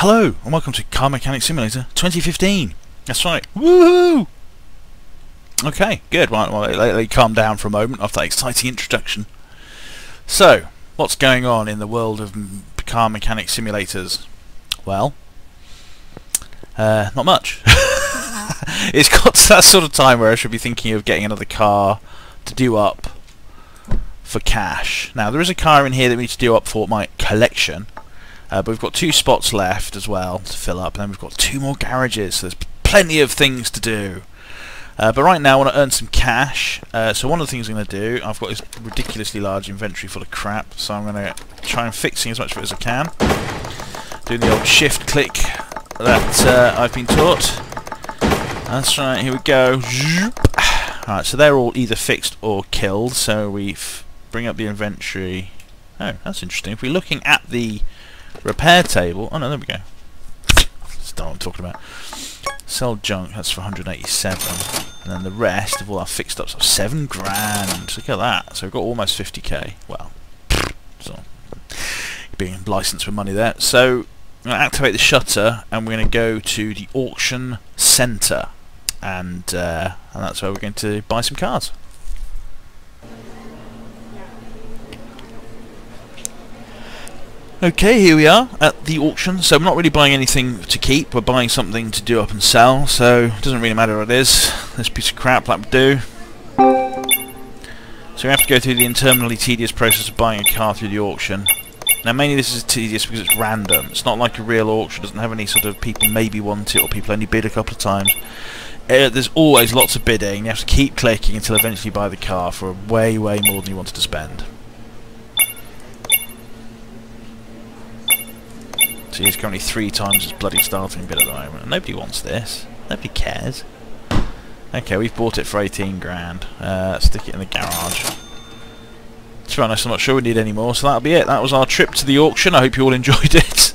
Hello and welcome to Car Mechanic Simulator 2015. That's right. Woohoo! Okay, good. Right, well, let me calm down for a moment after that exciting introduction. So, what's going on in the world of car mechanic simulators? Well, not much. It's got to that sort of time where I should be thinking of getting another car to do up for cash. Now, there is a car in here that we need to do up for my collection. But we've got 2 spots left as well to fill up, and then we've got 2 more garages, so there's plenty of things to do. But right now I want to earn some cash, so one of the things I'm going to do, I've got this ridiculously large inventory full of crap, so I'm going to try and fixing as much of it as I can. Doing the old shift click that I've been taught. That's right, here we go. Alright, so they're all either fixed or killed, so we bring up the inventory. Oh, that's interesting. If we're looking at the repair table, oh no, there we go. That's not what I'm talking about. Sell junk, that's for 187, and then the rest of all our fixed ups are 7 grand. Look at that. So we've got almost 50k. Well, so being licensed with money there. So I'm going to activate the shutter, and we're going to go to the auction centre, and that's where we're going to buy some cars. Okay, here we are at the auction. So we're not really buying anything to keep, we're buying something to do up and sell, so it doesn't really matter what it is. This piece of crap, that would do. So we have to go through the internally tedious process of buying a car through the auction. Now mainly this is tedious because it's random. It's not like a real auction, it doesn't have any sort of people maybe want it or people only bid a couple of times. There's always lots of bidding, you have to keep clicking until eventually you buy the car for way more than you wanted to spend. So he's currently 3 times his bloody starting bid at the moment. Nobody wants this. Nobody cares. Okay, we've bought it for 18 grand. Stick it in the garage. To be honest, I'm not sure we need any more, so that'll be it. That was our trip to the auction. I hope you all enjoyed it.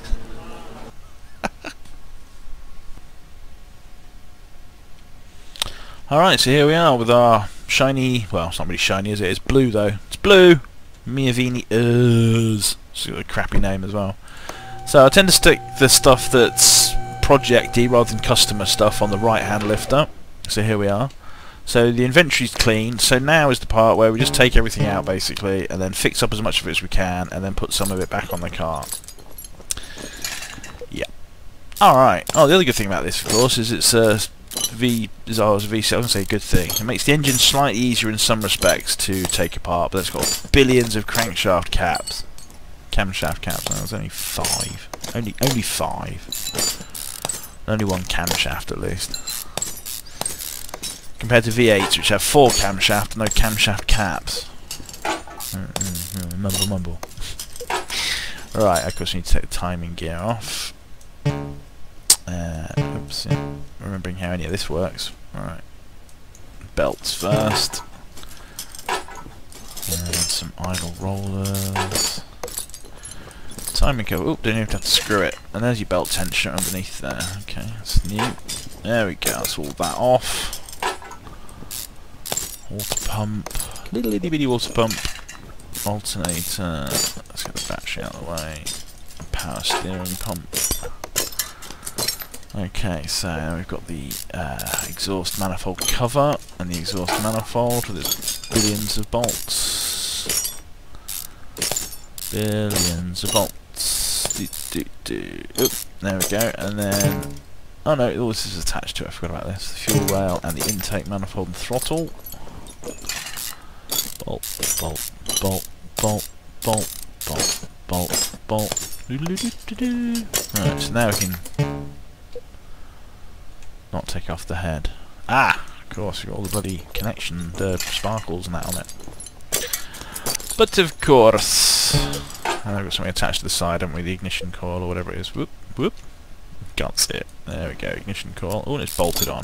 Alright, so here we are with our shiny... Well, it's not really shiny, is it? It's blue, though. It's blue! Miavini It's got a crappy name as well. So I tend to stick the stuff that's projecty rather than customer stuff on the right hand lifter. So here we are. So the inventory's clean, so now is the part where we just take everything out basically and then fix up as much of it as we can and then put some of it back on the car. Yeah. Alright. Oh, the other good thing about this of course is it's a V6, I was going to say a good thing. It makes the engine slightly easier in some respects to take apart, but it's got billions of crankshaft caps. Camshaft caps, no, there's only 5. Only 5. Only 1 camshaft at least. Compared to V8s, which have 4 camshaft and no camshaft caps. Mumble. Right, of course we need to take the timing gear off. Oops, yeah. Remembering how any of this works. Alright. Belts first. And some idle rollers. Timing cover. Oop, don't even have to screw it. And there's your belt tensioner underneath there. Okay, that's new. There we go, that's all that off. Water pump. Little itty bitty water pump. Alternator. Let's get the battery out of the way. Power steering pump. Okay, so we've got the exhaust manifold cover and the exhaust manifold with its billions of bolts. Billions of bolts. Oop, there we go, and then... Oh no, all this is attached to it, I forgot about this. The fuel rail and the intake manifold and throttle. Bolt. Right, so now we can not take off the head. Ah! Of course, we've got all the bloody connection, the sparkles and that on it. But of course... And I've got something attached to the side, haven't we? The ignition coil or whatever it is. Whoop. Can't see it. There we go, ignition coil. Oh, and it's bolted on.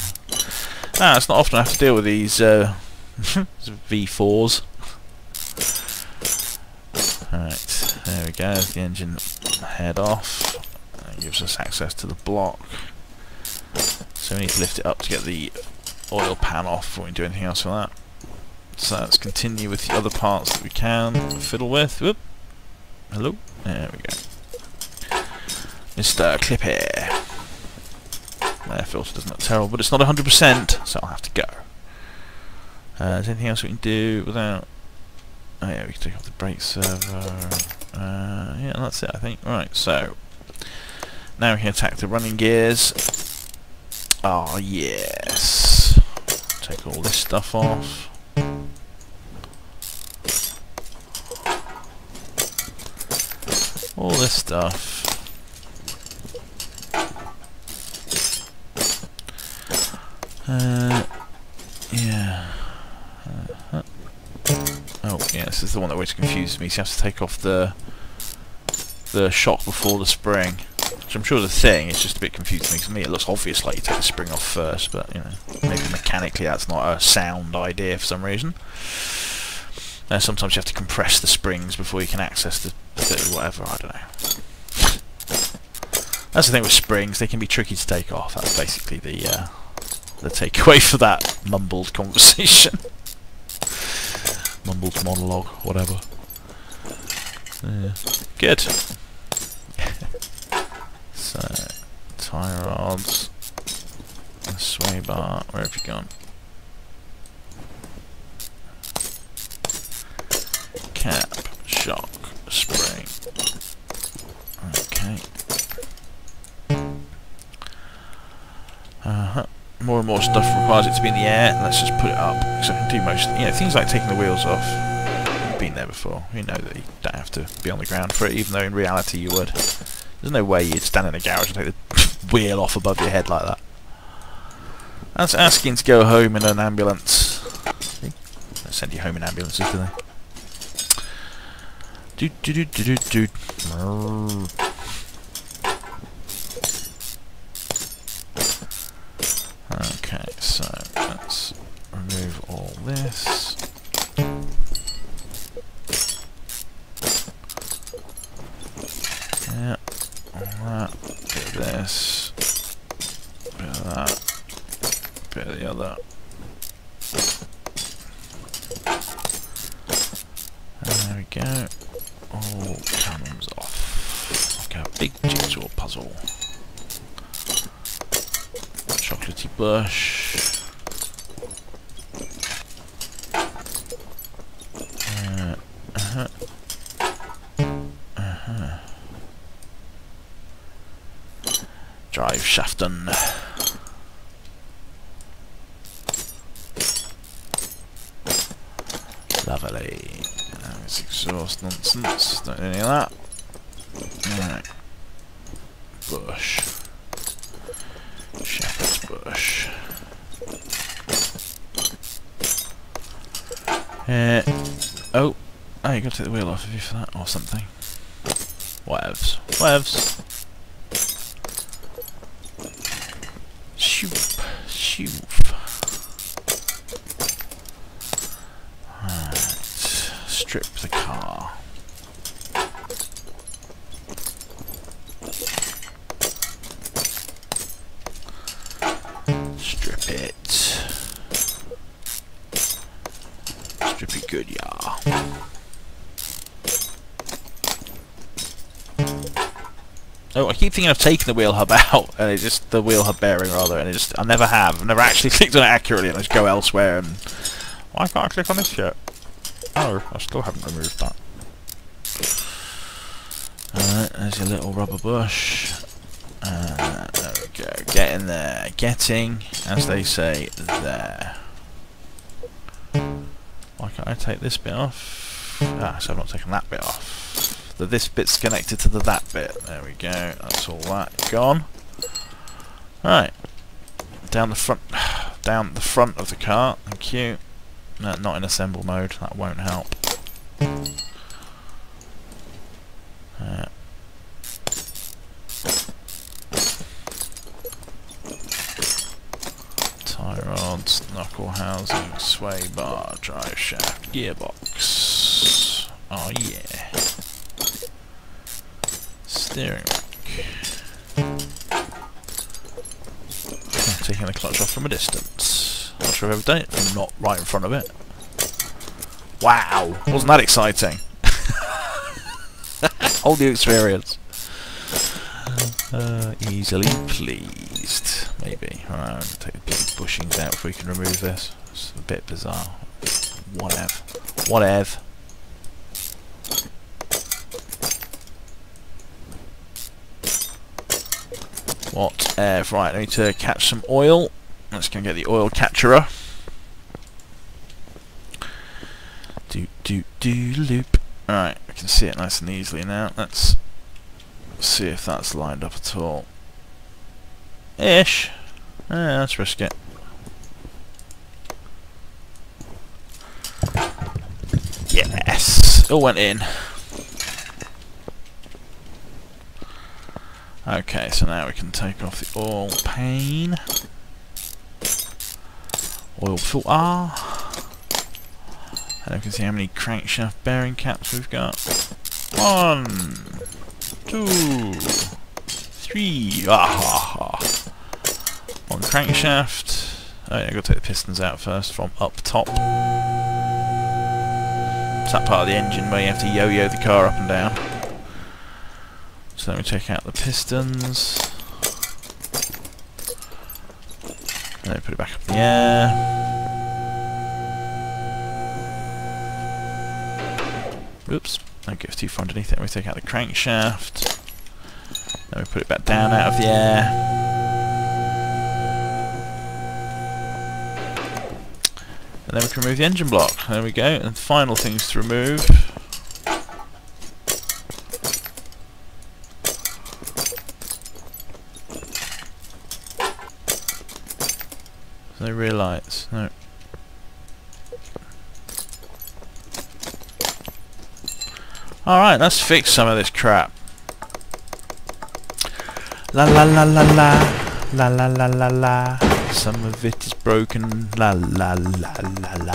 Ah, it's not often I have to deal with these V4s. Alright, there we go. The engine head off. That gives us access to the block. So we need to lift it up to get the oil pan off before we do anything else with that. So let's continue with the other parts that we can fiddle with. Whoop. Hello? There we go. Mr. Clippy. Air filter doesn't look terrible, but it's not 100%, so I'll have to go. Is there anything else we can do without... Oh yeah, we can take off the brake servo. Yeah, that's it, I think. Right, so... Now we can attack the running gears. Oh, yes. Take all this stuff off. All this stuff. Yeah. Oh, yeah, this is the one that always confuses me. So you have to take off the shock before the spring. Which I'm sure is a thing, it's just a bit confusing because to me it looks obvious like you take the spring off first, but you know, maybe mechanically that's not a sound idea for some reason. Sometimes you have to compress the springs before you can access the whatever, I don't know. That's the thing with springs, they can be tricky to take off. That's basically the takeaway for that mumbled conversation. Mumbled monologue, whatever. Good. So, tyre rods, the sway bar, where have you gone? Cap, shock, spring. Okay. More and more stuff requires it to be in the air. Let's just put it up, because I can do most, you know, things like taking the wheels off. You've been there before. You know that you don't have to be on the ground for it, even though in reality you would. There's no way you'd stand in a garage and take the wheel off above your head like that. That's asking to go home in an ambulance. They don't send you home in ambulances, do they? Okay, so let's remove all this. Yeah, all that, bit of this, bit of that, bit of the other. There we go. All comes off like a big jigsaw puzzle. Chocolatey bush. Drive shaften. Lovely. It's exhaust nonsense. Don't do any of that. Right. Bush. Shepherd's bush. Oh, you got to take the wheel off of you for that or something. Whatevs. Whatevs. Shoop. Shoop. Right. Strip the car. Strip it. Strip it good, yeah. Oh, I keep thinking of taking the wheel hub out, and it just the wheel hub bearing rather, and it just I never have. I've never actually clicked on it accurately, and I just go elsewhere. And why can't I click on this yet? Oh, I still haven't removed that. Alright, there's your little rubber bush. There we go. Get in there. Getting, as they say, there. Why can't I take this bit off? So I've not taken that bit off. This bit's connected to the that bit. There we go. That's all that gone. Right. Down the front of the car. Thank you. No, not in assemble mode. That won't help. Tie rods, knuckle housing, sway bar, drive shaft, gearbox. Oh yeah. Steering rack. Taking the clutch off from a distance. Not sure I've ever done it from not right in front of it. Wow! Wasn't that exciting? Whole new experience. Easily pleased. Maybe. Alright, I'll take the big bushings out if we can remove this. It's a bit bizarre. Whatever. Whatever. Whatever. Right, I need to catch some oil. Let's go and get the oil catcherer. Do loop. Alright, I can see it nice and easily now. Let's see if that's lined up at all. Ish. Let's risk it. Yes! It all went in. Okay, so now we can take off the oil pane. Oil filter. And we can see how many crankshaft bearing caps we've got. 1, 2, 3. One crankshaft. Oh yeah, I've got to take the pistons out first from up top. It's that part of the engine where you have to yo-yo the car up and down. So then we take out the pistons. And then we put it back up in the air. Oops, that goes too far underneath it. We take out the crankshaft. Then we put it back down out of the air. And then we can remove the engine block. There we go. And the final things to remove. No rear lights. No. Alright, let's fix some of this crap. La la la la la. La la la la la. Some of it is broken. La la la la la.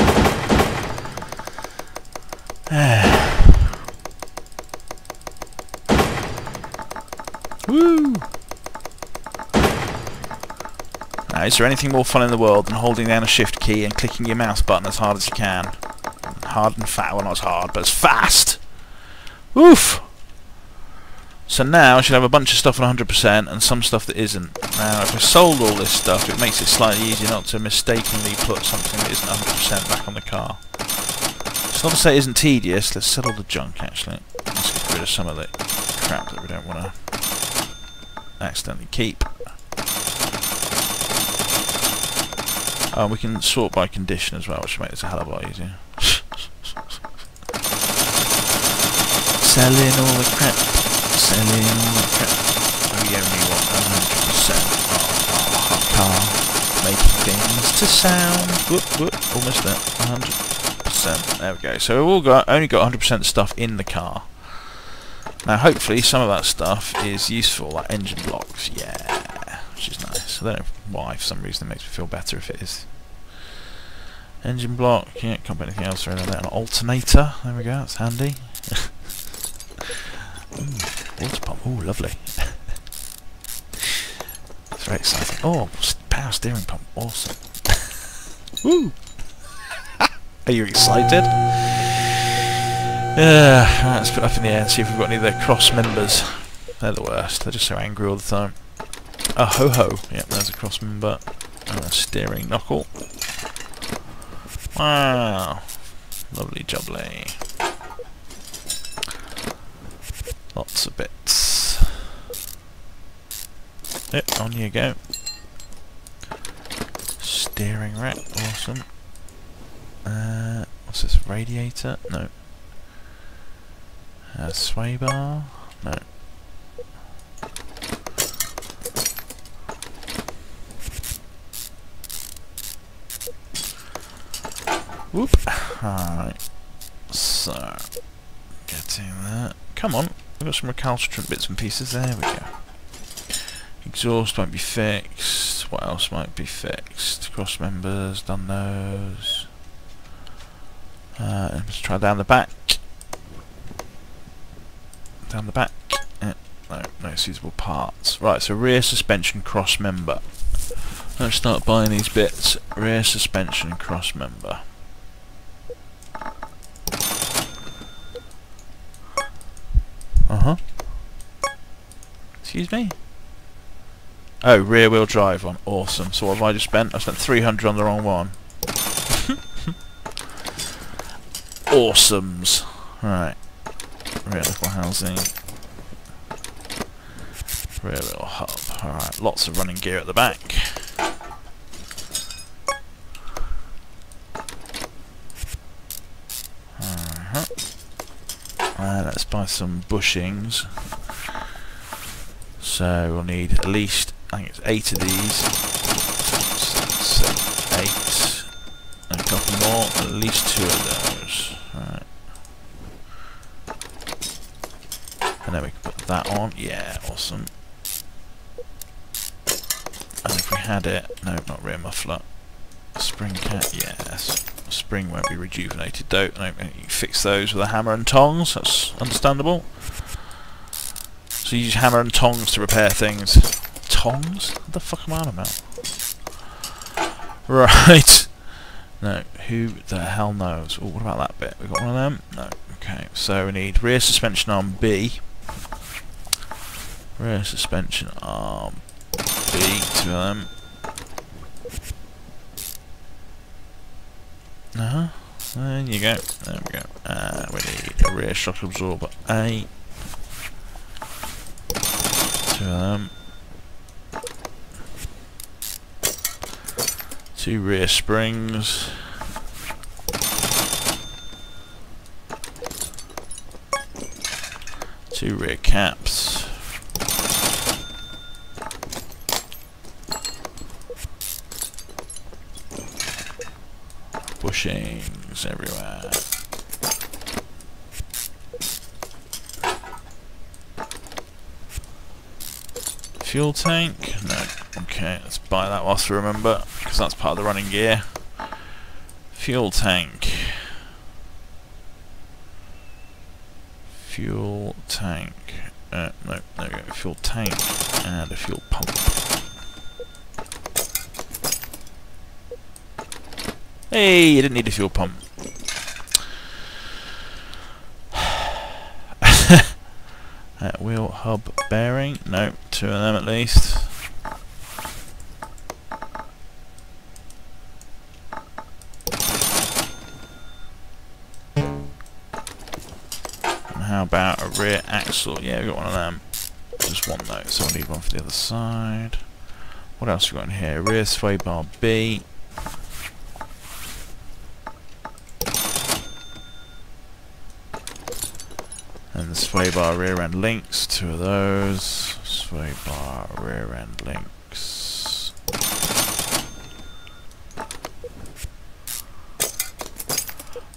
Woo! Now, is there anything more fun in the world than holding down a shift key and clicking your mouse button as hard as you can? Hard and fast. Well, not as hard, but as fast! Oof! So now I should have a bunch of stuff on 100% and some stuff that isn't. Now if I sold all this stuff, it makes it slightly easier not to mistakenly put something that isn't 100% back on the car. It's not to say it isn't tedious. Let's sell all the junk actually. Let's get rid of some of the crap that we don't want to accidentally keep. Oh, we can sort by condition as well, which will make this a hell of a lot easier. Selling all the crap. Selling all the crap. We only want 100% of our car. Making things to sound. Whoop, whoop, almost there. 100%. There we go. So we've only got 100% stuff in the car. Now hopefully some of that stuff is useful, like engine blocks. Yeah, which is nice. I don't know why, for some reason it makes me feel better if it is. Engine block, yeah, can't put anything else around there. An alternator, there we go, that's handy. Water pump, oh lovely. That's very exciting. Oh, power steering pump, awesome. Woo! Are you excited? Right, let's put it up in the air and see if we've got any of their cross members. They're the worst, they're just so angry all the time. Oh, ho-ho, yep, there's a cross member. And a steering knuckle. Wow, lovely jubbly. Lots of bits. Yep, on you go. Steering rack, awesome. What's this, radiator? No. Sway bar? No. Whoop. Alright. So, getting that. Come on. We've got some recalcitrant bits and pieces. There we go. Exhaust won't be fixed. What else might be fixed? Cross members, done those. Let's try down the back. Down the back. No suitable parts. Right, so rear suspension cross member. Let's start buying these bits. Rear suspension cross member. Excuse me? Oh, rear wheel drive one. Awesome. So what have I just spent? I spent 300 on the wrong one. Awesomes. Right. Rear knuckle housing. Rear wheel hub. Alright, lots of running gear at the back. Let's buy some bushings. So we'll need at least, I think it's 8 of these. So 8. And a couple more, at least 2 of those. Right. And then we can put that on. Yeah, awesome. And if we had it, no, not rear muffler. Spring cap, yes. Spring won't be rejuvenated though. No, you fix those with a hammer and tongs, that's understandable. So you use hammer and tongs to repair things. Tongs? What the fuck am I on about? Right. No, who the hell knows? Oh, what about that bit? We got one of them? No. Okay, so we need rear suspension arm B. Rear suspension arm B, 2 of them. There you go. There we go. We need a rear shock absorber A. 2 of them. 2 rear springs. 2 rear caps. Bushings everywhere. Fuel tank? No. Okay, let's buy that whilst we remember, because that's part of the running gear. Fuel tank. Fuel tank. No, there we go. Fuel tank and a fuel pump. Hey, you didn't need a fuel pump. Wheel hub bearing. No, 2 of them at least. And how about a rear axle? Yeah, we got one of them. Just one though, so we'll need one for the other side. What else we got in here? Rear sway bar B. And the sway bar rear end links, 2 of those. Sway bar rear end links.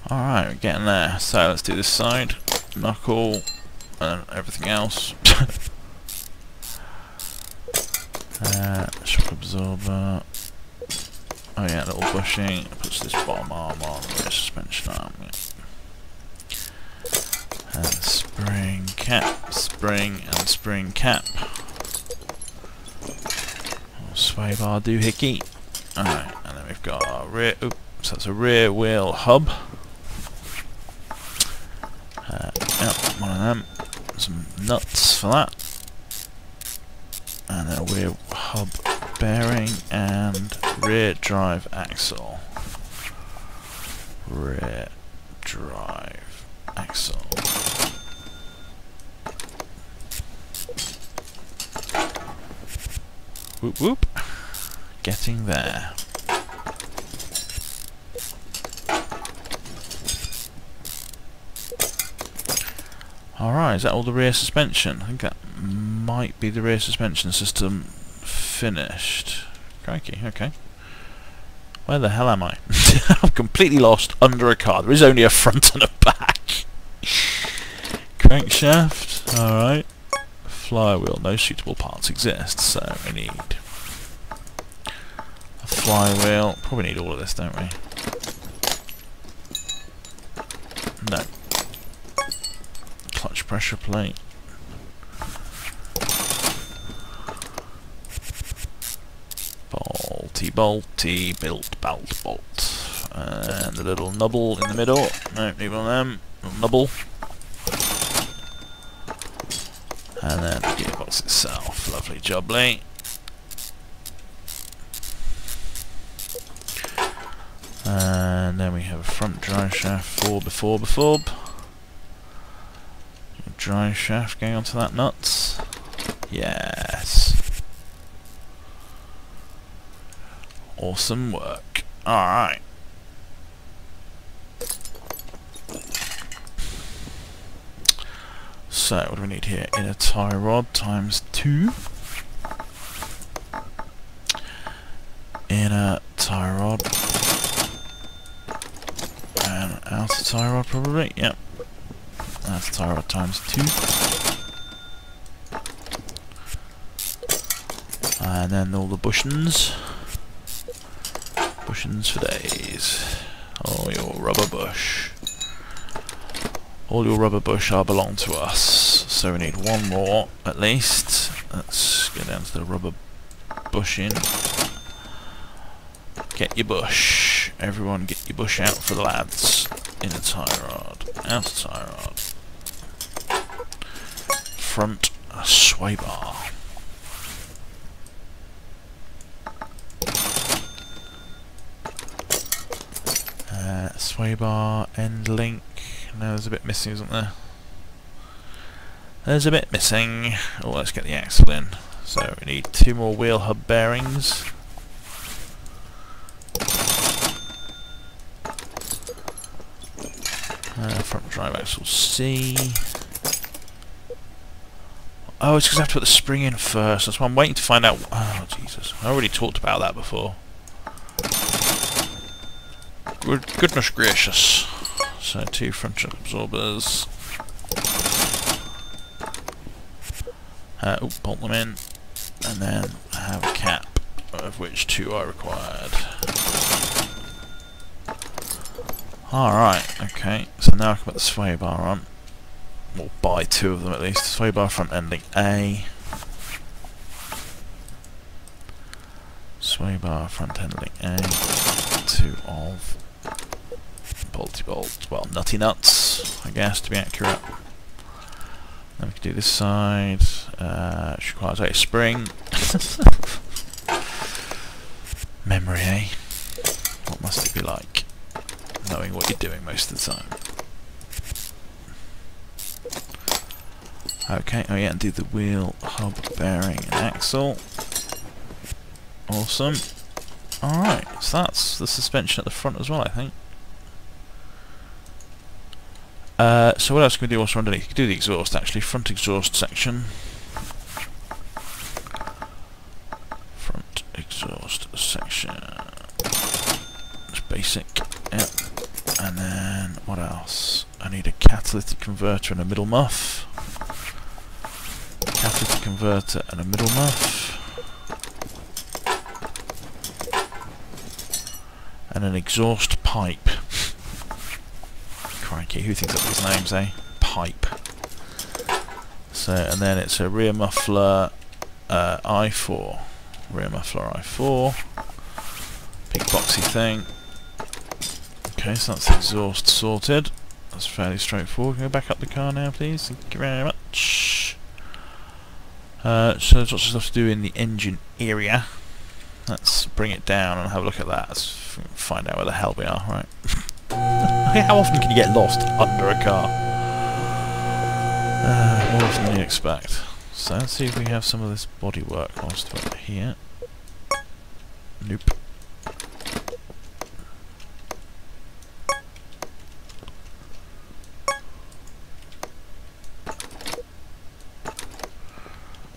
Alright, we're getting there. So let's do this side. Knuckle and everything else. Shock absorber. Oh yeah, little bushing. Puts this bottom arm on, rear suspension arm. Yeah. And spring cap, spring and spring cap. Sway bar doohickey. Alright, and then we've got our rear, oops, so that's a rear wheel hub. Yep, one of them. Some nuts for that. And then a rear hub bearing and rear drive axle. Rear drive axle. Whoop whoop. Getting there. Alright, is that all the rear suspension? I think that might be the rear suspension system finished. Crikey, okay. Where the hell am I? I'm completely lost under a car. There is only a front and a back. Crankshaft, alright. Flywheel, no suitable parts exist, so we need a flywheel. Probably need all of this, don't we? No. Clutch pressure plate. Bolty, bolt. And the little nubble in the middle. No, leave one of them. Little nubble. And then the gearbox itself. Lovely jubbly. And then we have a front drive shaft, forb. Drive shaft going onto that nuts. Yes. Awesome work. Alright. So, what do we need here? Inner tie rod times 2. Inner tie rod. And outer tie rod probably, yep. Outer tie rod times 2. And then all the bushings. Bushings for days. Oh, your rubber bush. All your rubber bush are belong to us. So we need one more at least. Let's go down to the rubber bushing. Get your bush. Everyone get your bush out for the lads. Inner tie rod. Outer tie rod. Front sway bar. Sway bar, end link. No, there's a bit missing, isn't there? There's a bit missing. Oh, let's get the axle in. So we need 2 more wheel hub bearings. Front drive axle C. Oh, it's because I have to put the spring in first. That's why I'm waiting to find out. Oh, Jesus. I already talked about that before. Goodness gracious. So 2 front shock absorbers. Bolt them in. And then have a cap, of which 2 are required. Alright, okay. So now I can put the sway bar on. Or buy 2 of them at least. Sway bar front ending A. Sway bar front ending A. 2 of bolty bolts. Well, nutty nuts, I guess, to be accurate. Then we can do this side. Which requires a spring. Memory, eh? What must it be like? Knowing what you're doing most of the time. Okay, oh yeah, and do the wheel, hub, bearing, and axle. Awesome. Alright, so that's the suspension at the front as well, I think. So what else can we do also underneath? You can do the exhaust actually, front exhaust section. Front exhaust section. It's basic, yep. And then, what else? I need a catalytic converter and a middle muff. Catalytic converter and a middle muff. And an exhaust pipe. Crikey, who thinks up these names, eh? Pipe. So, and then it's a rear muffler I4. Rear muffler I4. Big boxy thing. Okay, so that's the exhaust sorted. That's fairly straightforward. Can we go back up the car now, please? Thank you very much. So there's lots of stuff to do in the engine area. Let's bring it down and have a look at that. Let's find out where the hell we are, right? How often can you get lost under a car? More often than you expect. So let's see if we have some of this bodywork whilst we're here. Nope.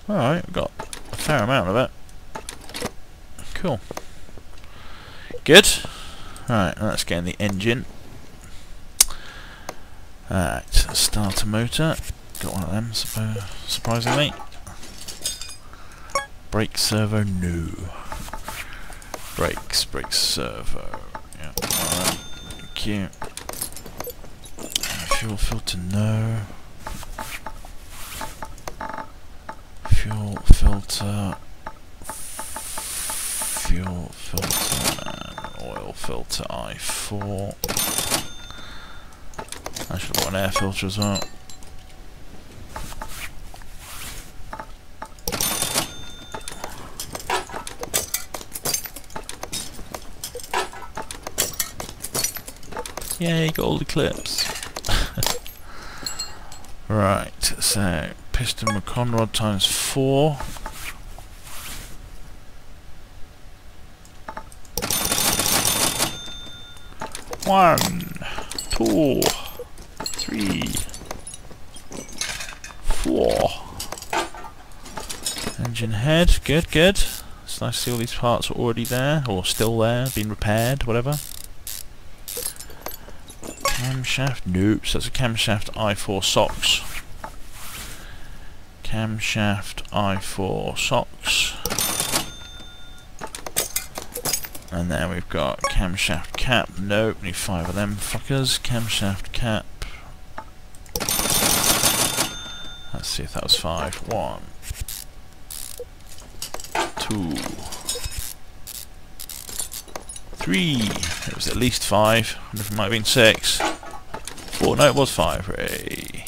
Alright, we've got a fair amount of it. Cool. Good. Alright, let's get in the engine. Alright, starter motor. Got one of them, surprisingly. Brake servo, no. Brakes, brake servo. Yeah, alright. Thank you. Fuel filter, no. Fuel filter. Fuel filter and oil filter I4. I should have got an air filter as well. Yay, got all the clips. Right, so piston with conrod times 4. One, 2, 3, 4. Engine head, good, good. It's nice to see all these parts are already there, or still there, being repaired, whatever. Camshaft, nope, so that's a camshaft I4 socks. Camshaft I4 socks. And then we've got camshaft cap, nope, need 5 of them fuckers. Camshaft cap. Let's see if that was 5. 1, 2, 3. It was at least 5. I wonder if it might have been 6. 4. No, it was 5. Hooray.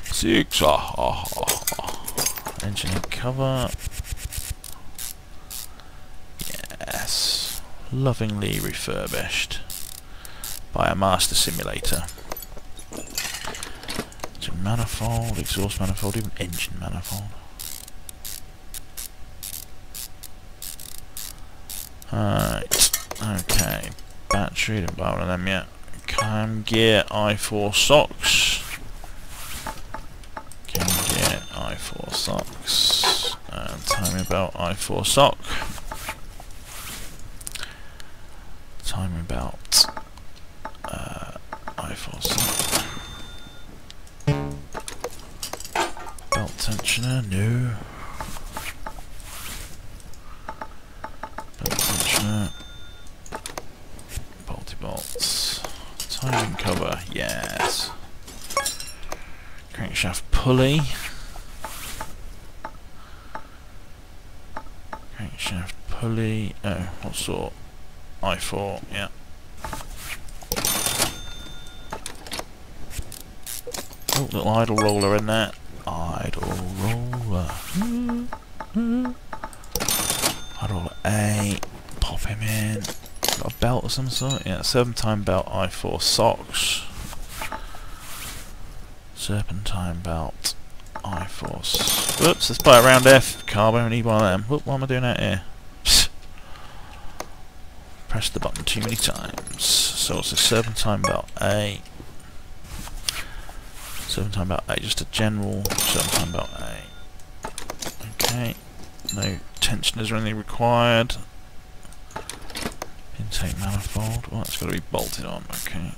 6. Engine head cover. Yes. Lovingly refurbished by a master simulator. Engine manifold, exhaust manifold, even engine manifold. Alright, okay. Battery, didn't buy one of them yet. Cam gear I4 socks. Cam gear I4 socks. And timing belt I4 sock. Timing belt I4 sock. Belt tensioner, no. Bolty bolts. Timing cover, yes. Crankshaft pulley. Crankshaft pulley. Oh, what sort? I4, yeah. Oh, little idle roller in there. Idle roller. Idle roller A. Pop him in. Got a belt of some sort? Yeah, serpentine belt I4 socks. Serpentine belt I4. Whoops, let's buy a round F carbo. I need one of them. Whoop, what am I doing out here? Press the button too many times. So it's a serpentine belt A. Serpentine belt A, just a general serpentine belt A. Okay. No tensioners or anything required. Intake manifold. Well, it's got to be bolted on. Okay.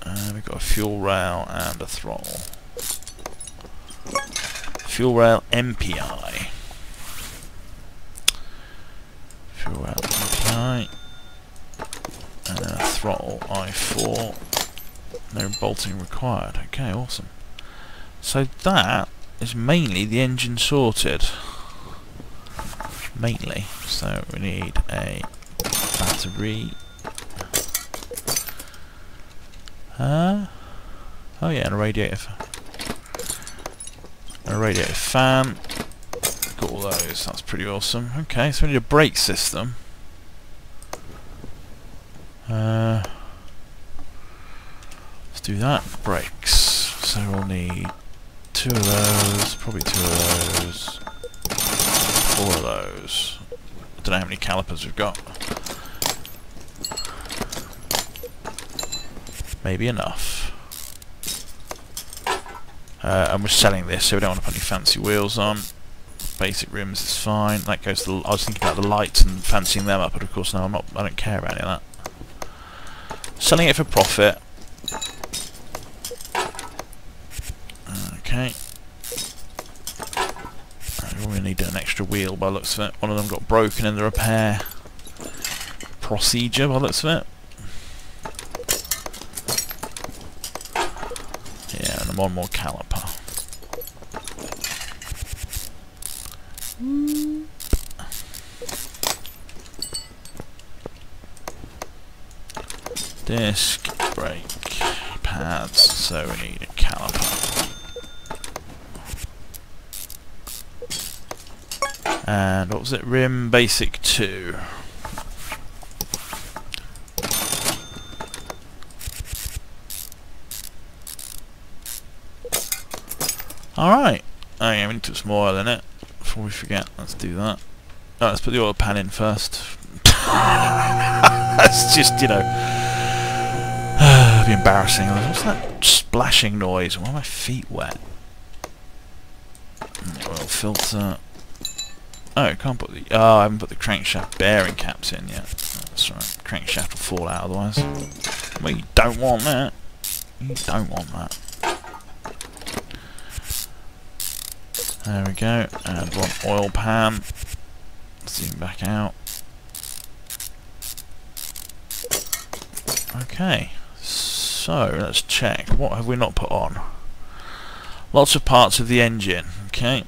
And we've got a fuel rail and a throttle. Fuel rail MPI. Fuel rail MPI. And then a throttle I4. No bolting required. Okay, awesome. So that is mainly the engine sorted. Mainly. So we need a battery. Oh yeah, and a radiator. A radiator fan. Got all those. That's pretty awesome. Okay, so we need a brake system. Let's do that. Brakes. So we'll need 2 of those, probably 2 of those, 4 of those. I don't know how many calipers we've got. Maybe enough. And we're selling this, so we don't want to put any fancy wheels on. Basic rims is fine. That goes to I was thinking about the lights and fancying them up, but of course no, I don't care about any of that. Selling it for profit. Okay. We're going to need an extra wheel by the looks of it. One of them got broken in the repair procedure by the looks of it. Yeah, and one more caliper. Disc, brake, pads, so we need a caliper. And what was it? Rim basic 2. Alright. Oh yeah, we need to put some oil in it before we forget. Let's do that. Oh, let's put the oil pan in first. That's just, you know, it'd be embarrassing. What's that splashing noise? Why are my feet wet? Oil filter. Oh, I can't put the... Oh, I haven't put the crankshaft bearing caps in yet. That's right. Crankshaft will fall out otherwise. Well, you don't want that. You don't want that. There we go. And one oil pan. Zoom back out. Okay. So, let's check. What have we not put on? Lots of parts of the engine. Okay.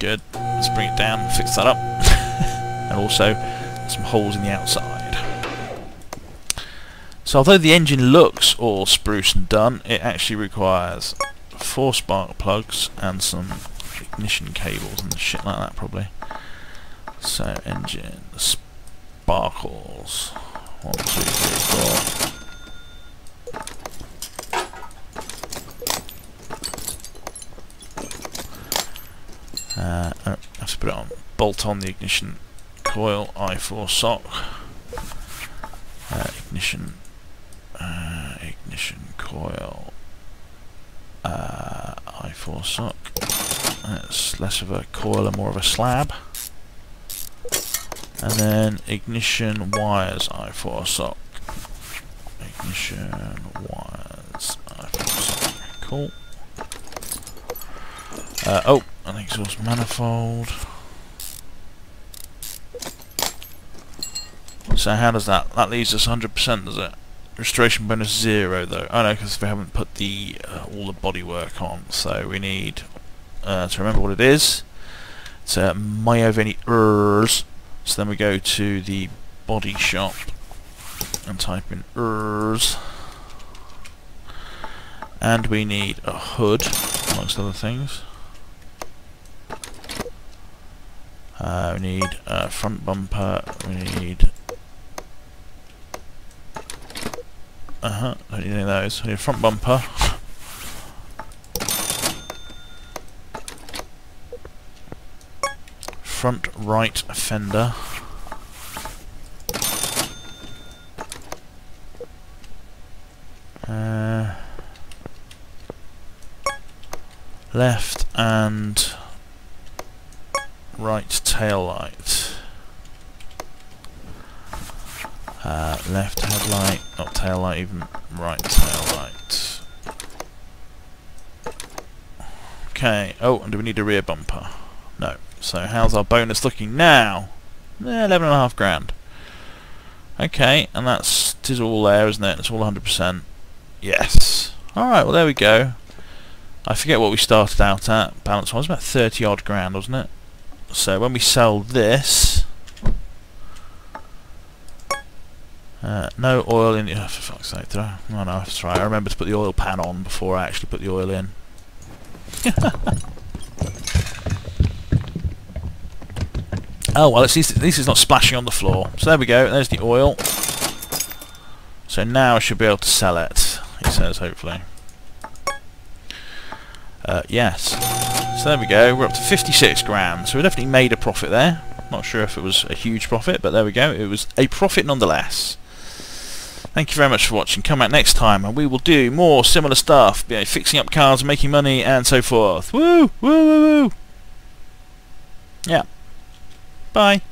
Good. Let's bring it down and fix that up. And also some holes in the outside. So although the engine looks all spruce and done, it actually requires 4 spark plugs and some ignition cables and shit like that probably. So engine sparkles. 1, 2, 3, 4. Oh, I have to put it on. Bolt on the ignition coil, I4 sock. Ignition coil, I4 sock. It's less of a coil and more of a slab. And then ignition wires, I4 sock. Ignition wires, I4 sock. Cool. Oh, an exhaust manifold. So how does that? That leaves us 100%, does it? Restoration bonus 0 though. Oh no, because we haven't put the all the bodywork on. So we need to remember what it is. It's Myoveni ERS. So then we go to the body shop and type in ERS. And we need a hood, amongst other things. We need a front bumper. We need don't need any of those. We need a front bumper. Front right fender. Left and right tail light. Left headlight, not tail light, even right tail light. Okay. Oh, and do we need a rear bumper? No. So how's our bonus looking now? 11.5 grand. Okay, and that's it is all there, isn't it? It's all 100%. Yes. All right. Well, there we go. I forget what we started out at. Balance was about 30 odd grand, wasn't it? So when we sell this, no oil in. Oh, for fuck's sake! Oh no, that's right. I remember to put the oil pan on before I actually put the oil in. Oh well, at least it's not splashing on the floor. So there we go. There's the oil. So now I should be able to sell it. He says, hopefully. Yes. So there we go. We're up to 56 grand. So we definitely made a profit there. Not sure if it was a huge profit, but there we go. It was a profit nonetheless. Thank you very much for watching. Come back next time and we will do more similar stuff. You know, fixing up cars, making money, and so forth. Woo! Woo! Woo! Woo! Yeah. Bye.